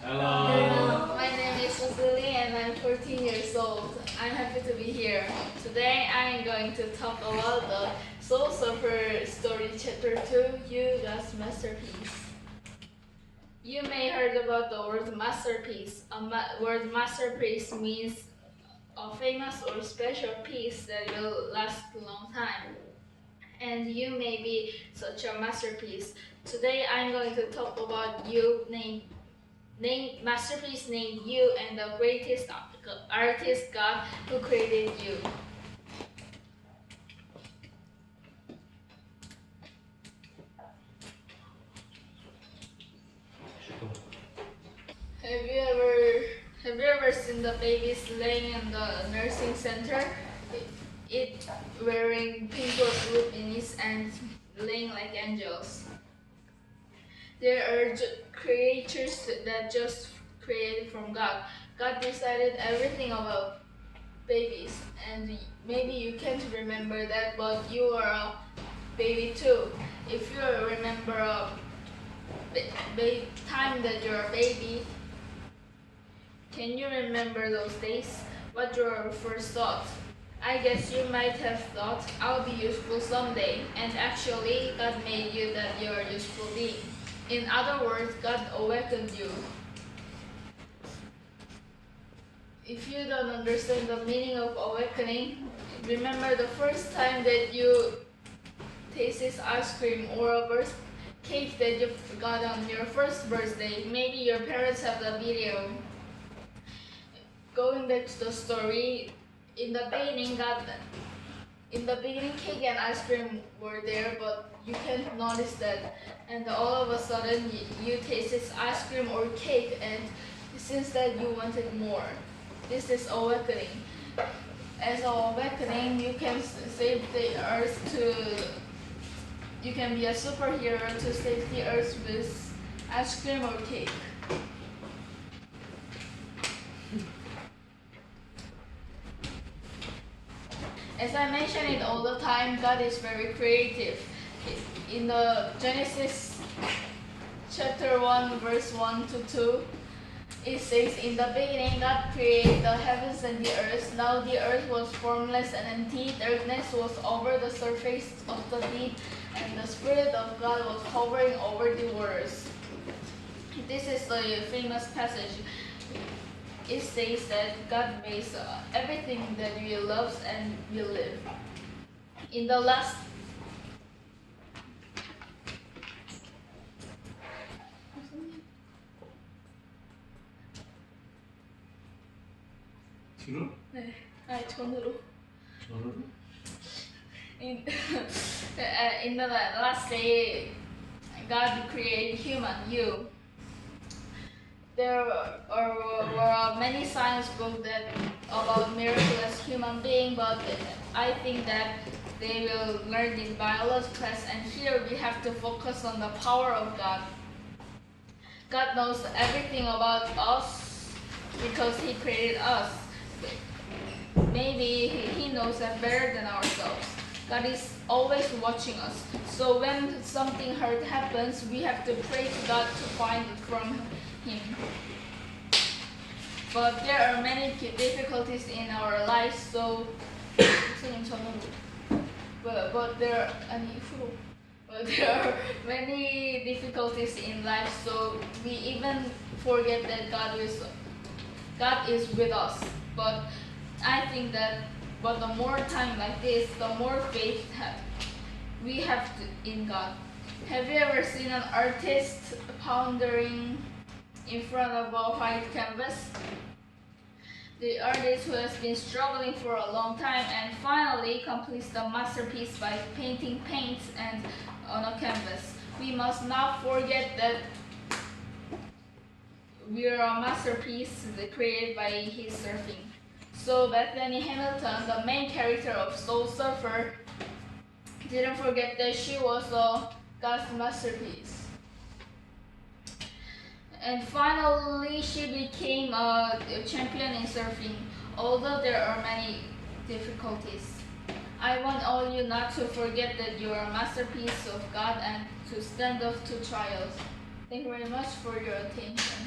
Hello. My name is Lily and I'm 14 years old. I'm happy to be here. Today I'm going to talk about the Soul Surfer Story Chapter 2, You God's Masterpiece. You may heard about the word masterpiece. Word masterpiece means a famous or special piece that will last a long time. And you may be such a masterpiece. Today I'm going to talk about you named masterpiece named you and the greatest artist God who created you. Have you ever seen the babies laying in the nursing center? It wearing pink robe in its and laying like angels. They are creatures that just created from God. God decided everything about babies, and maybe you can't remember that, but you are a baby too. If you remember a time that you're a baby, can you remember those days? What your first thought? I guess you might have thought, I'll be useful someday, and actually God made you that you're a useful being. In other words, God awakened you. If you don't understand the meaning of awakening, remember the first time that you tasted ice cream or a cake that you got on your first birthday. Maybe your parents have the video. Going back to the story, in the beginning, cake and ice cream were there, but you can't notice that. And all of a sudden, you tasted ice cream or cake, and since that you wanted more. This is awakening. As an awakening, you can save the earth you can be a superhero to save the earth with ice cream or cake. As I mention it all the time, God is very creative. In the Genesis chapter 1, verse 1 to 2, it says, in the beginning God created the heavens and the earth. Now the earth was formless and empty. Darkness was over the surface of the deep, and the Spirit of God was hovering over the waters. This is the famous passage. It says that God makes everything that we love and we live. In the last 뒤로? 네, 아니 전으로. 전으로? In the last day, God created human, you. There were many science books that about miraculous human being, but I think that they will learn in biology class. And here we have to focus on the power of God. God knows everything about us because He created us. Maybe He knows that better than ourselves. God is always watching us. So when something hard happens, we have to pray to God to find it from Him. But there are many difficulties in our lives, so but there are many difficulties in life, so we even forget that God is with us. But I think that the more time like this, the more faith we have in God. Have you ever seen an artist pondering in front of a white canvas? The artist who has been struggling for a long time and finally completes the masterpiece by painting paints and on a canvas. We must not forget that we are a masterpiece created by his surfing. So Bethany Hamilton, the main character of Soul Surfer, didn't forget that she was a God's masterpiece. And finally, she became a champion in surfing, although there are many difficulties. I want all you not to forget that you are a masterpiece of God and to stand up to trials. Thank you very much for your attention.